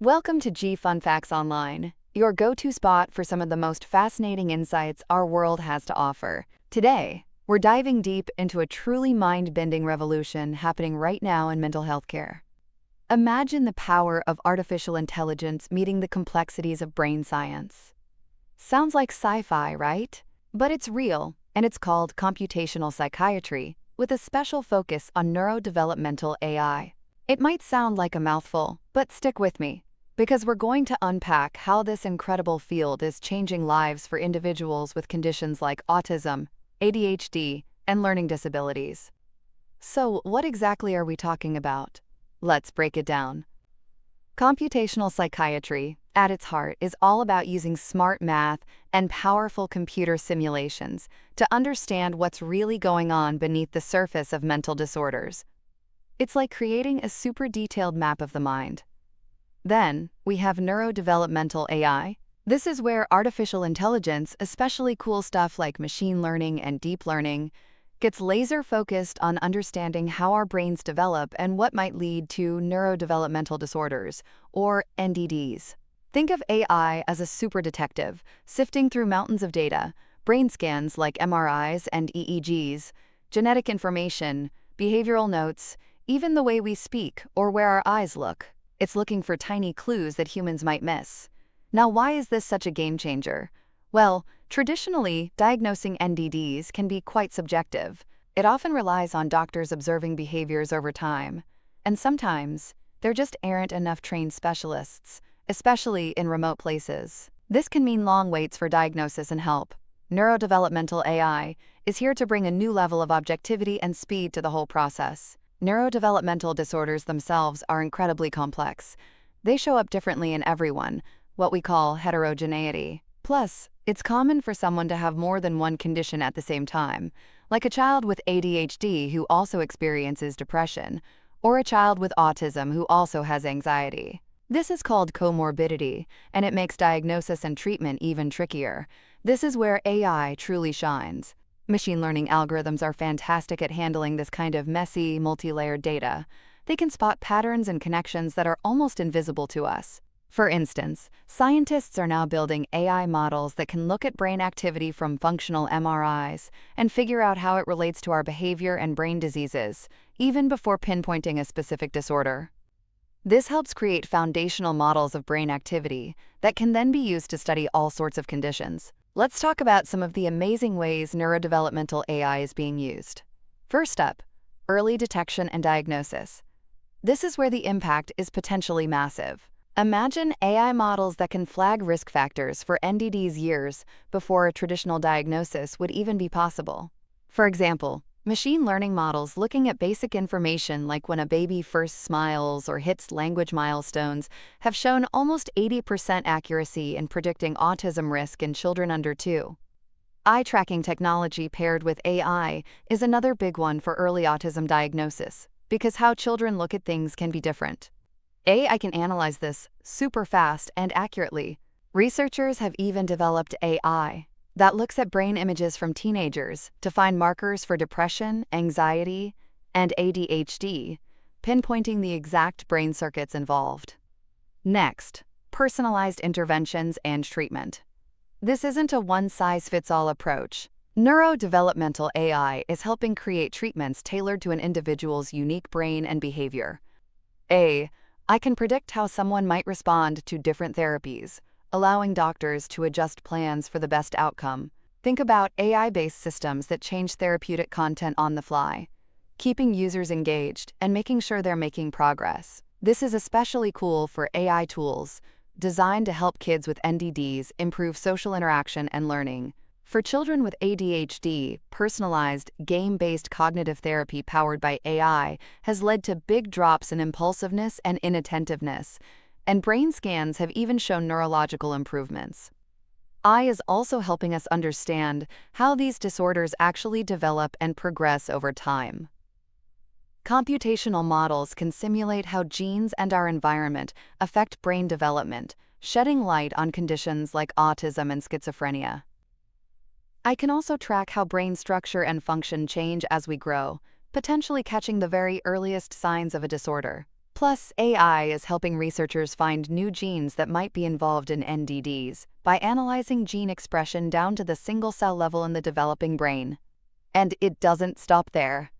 Welcome to G Fun Facts Online, your go-to spot for some of the most fascinating insights our world has to offer. Today, we're diving deep into a truly mind-bending revolution happening right now in mental health care. Imagine the power of artificial intelligence meeting the complexities of brain science. Sounds like sci-fi, right? But it's real, and it's called computational psychiatry, with a special focus on neurodevelopmental AI. It might sound like a mouthful, but stick with me, because we're going to unpack how this incredible field is changing lives for individuals with conditions like autism, ADHD, and learning disabilities. So, what exactly are we talking about? Let's break it down. Computational psychiatry, at its heart, is all about using smart math and powerful computer simulations to understand what's really going on beneath the surface of mental disorders. It's like creating a super detailed map of the mind. Then, we have neurodevelopmental AI. This is where artificial intelligence, especially cool stuff like machine learning and deep learning, gets laser-focused on understanding how our brains develop and what might lead to neurodevelopmental disorders, or NDDs. Think of AI as a super detective, sifting through mountains of data, brain scans like MRIs and EEGs, genetic information, behavioral notes, even the way we speak or where our eyes look. It's looking for tiny clues that humans might miss. Now, why is this such a game changer? Well, traditionally, diagnosing NDDs can be quite subjective. It often relies on doctors observing behaviors over time. And sometimes, there just aren't enough trained specialists, especially in remote places. This can mean long waits for diagnosis and help. Neurodevelopmental AI is here to bring a new level of objectivity and speed to the whole process. Neurodevelopmental disorders themselves are incredibly complex. They show up differently in everyone, what we call heterogeneity. Plus, it's common for someone to have more than one condition at the same time, like a child with ADHD who also experiences depression, or a child with autism who also has anxiety. This is called comorbidity, and it makes diagnosis and treatment even trickier. This is where AI truly shines. Machine learning algorithms are fantastic at handling this kind of messy, multi-layered data. They can spot patterns and connections that are almost invisible to us. For instance, scientists are now building AI models that can look at brain activity from functional MRIs and figure out how it relates to our behavior and brain diseases, even before pinpointing a specific disorder. This helps create foundational models of brain activity that can then be used to study all sorts of conditions. Let's talk about some of the amazing ways neurodevelopmental AI is being used. First up, early detection and diagnosis. This is where the impact is potentially massive. Imagine AI models that can flag risk factors for NDDs years before a traditional diagnosis would even be possible. For example, machine learning models looking at basic information like when a baby first smiles or hits language milestones have shown almost 80% accuracy in predicting autism risk in children under 2. Eye tracking technology paired with AI is another big one for early autism diagnosis, because how children look at things can be different. AI can analyze this super fast and accurately. Researchers have even developed AI that looks at brain images from teenagers to find markers for depression, anxiety, and ADHD, pinpointing the exact brain circuits involved. Next, personalized interventions and treatment. This isn't a one-size-fits-all approach. Neurodevelopmental AI is helping create treatments tailored to an individual's unique brain and behavior. I can predict how someone might respond to different therapies, allowing doctors to adjust plans for the best outcome. Think about AI-based systems that change therapeutic content on the fly, keeping users engaged and making sure they're making progress. This is especially cool for AI tools designed to help kids with NDDs improve social interaction and learning. For children with ADHD, personalized, game-based cognitive therapy powered by AI has led to big drops in impulsiveness and inattentiveness, and brain scans have even shown neurological improvements. AI is also helping us understand how these disorders actually develop and progress over time. Computational models can simulate how genes and our environment affect brain development, shedding light on conditions like autism and schizophrenia. I can also track how brain structure and function change as we grow, potentially catching the very earliest signs of a disorder. Plus, AI is helping researchers find new genes that might be involved in NDDs by analyzing gene expression down to the single-cell level in the developing brain. And it doesn't stop there.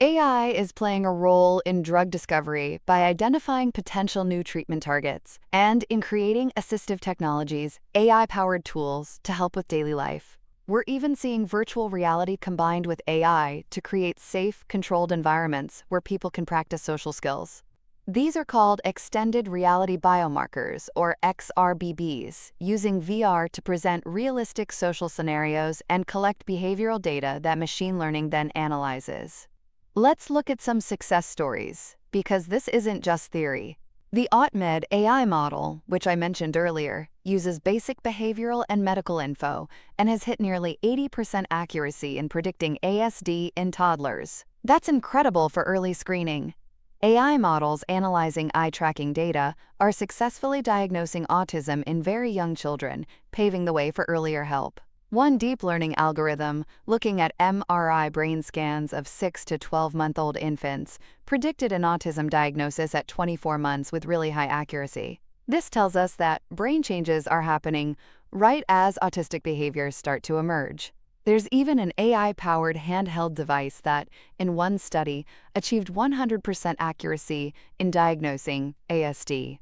AI is playing a role in drug discovery by identifying potential new treatment targets and in creating assistive technologies, AI-powered tools to help with daily life. We're even seeing virtual reality combined with AI to create safe, controlled environments where people can practice social skills. These are called extended reality biomarkers, or XRBBs, using VR to present realistic social scenarios and collect behavioral data that machine learning then analyzes. Let's look at some success stories, because this isn't just theory. The AuTMed AI model, which I mentioned earlier, uses basic behavioral and medical info and has hit nearly 80% accuracy in predicting ASD in toddlers. That's incredible for early screening. AI models analyzing eye-tracking data are successfully diagnosing autism in very young children, paving the way for earlier help. One deep learning algorithm, looking at MRI brain scans of 6 to 12-month-old infants, predicted an autism diagnosis at 24 months with really high accuracy. This tells us that brain changes are happening right as autistic behaviors start to emerge. There's even an AI-powered handheld device that, in one study, achieved 100% accuracy in diagnosing ASD.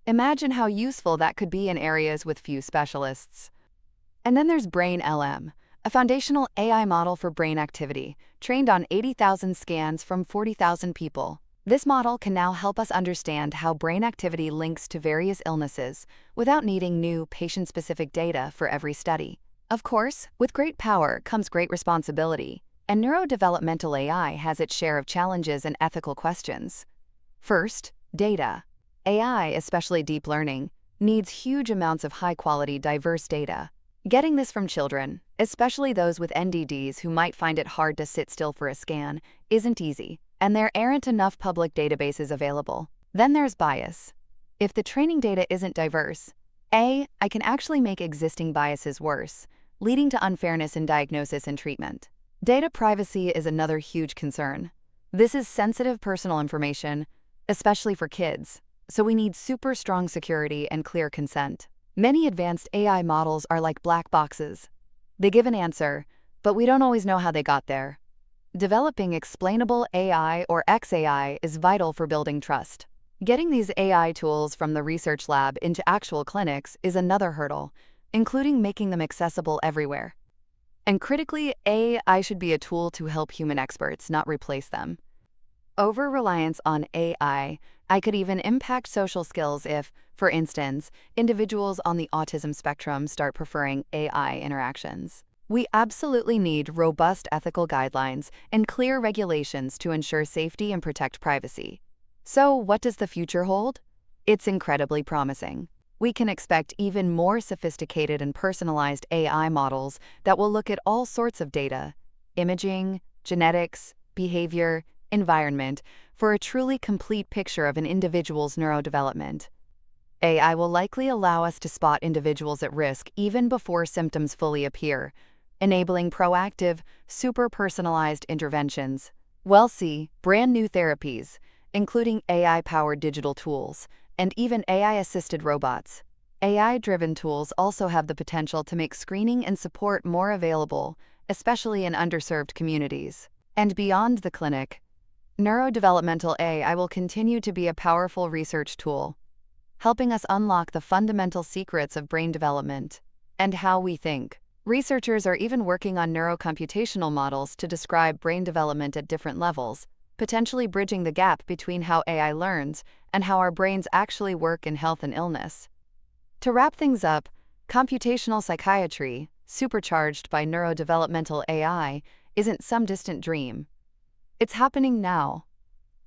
Imagine how useful that could be in areas with few specialists. And then there's Brain-LM, a foundational AI model for brain activity, trained on 80,000 scans from 40,000 people. This model can now help us understand how brain activity links to various illnesses without needing new patient-specific data for every study. Of course, with great power comes great responsibility, and neurodevelopmental AI has its share of challenges and ethical questions. First, data. AI, especially deep learning, needs huge amounts of high-quality, diverse data. Getting this from children, especially those with NDDs who might find it hard to sit still for a scan, isn't easy, and there aren't enough public databases available. Then there's bias. If the training data isn't diverse, I can actually make existing biases worse, leading to unfairness in diagnosis and treatment. Data privacy is another huge concern. This is sensitive personal information, especially for kids, so we need super strong security and clear consent. Many advanced AI models are like black boxes. They give an answer, but we don't always know how they got there. Developing explainable AI or XAI is vital for building trust. Getting these AI tools from the research lab into actual clinics is another hurdle, including making them accessible everywhere. And critically, AI should be a tool to help human experts, not replace them. Over-reliance on AI could even impact social skills if, for instance, individuals on the autism spectrum start preferring AI interactions. We absolutely need robust ethical guidelines and clear regulations to ensure safety and protect privacy. So, what does the future hold? It's incredibly promising. We can expect even more sophisticated and personalized AI models that will look at all sorts of data, imaging, genetics, behavior, environment, for a truly complete picture of an individual's neurodevelopment. AI will likely allow us to spot individuals at risk even before symptoms fully appear, enabling proactive, super-personalized interventions. We'll see brand new therapies, including AI-powered digital tools, and even AI-assisted robots. AI-driven tools also have the potential to make screening and support more available, especially in underserved communities. And beyond the clinic, neurodevelopmental AI will continue to be a powerful research tool, helping us unlock the fundamental secrets of brain development and how we think. Researchers are even working on neurocomputational models to describe brain development at different levels, potentially bridging the gap between how AI learns and how our brains actually work in health and illness. To wrap things up, computational psychiatry, supercharged by neurodevelopmental AI, isn't some distant dream. It's happening now,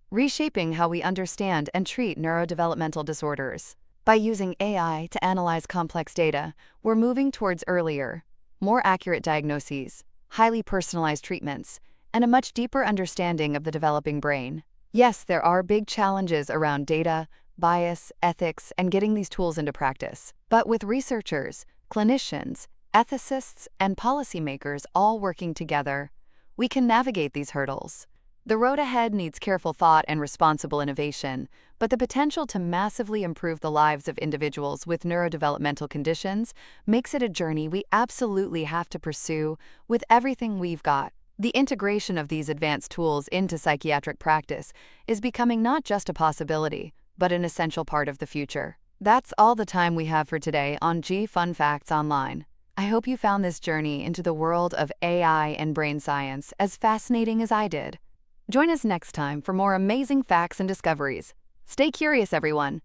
reshaping how we understand and treat neurodevelopmental disorders. By using AI to analyze complex data, we're moving towards earlier, more accurate diagnoses, highly personalized treatments, and a much deeper understanding of the developing brain. Yes, there are big challenges around data, bias, ethics, and getting these tools into practice. But with researchers, clinicians, ethicists, and policymakers all working together, we can navigate these hurdles. The road ahead needs careful thought and responsible innovation, but the potential to massively improve the lives of individuals with neurodevelopmental conditions makes it a journey we absolutely have to pursue with everything we've got. The integration of these advanced tools into psychiatric practice is becoming not just a possibility, but an essential part of the future. That's all the time we have for today on G Fun Facts Online. I hope you found this journey into the world of AI and brain science as fascinating as I did. Join us next time for more amazing facts and discoveries. Stay curious, everyone.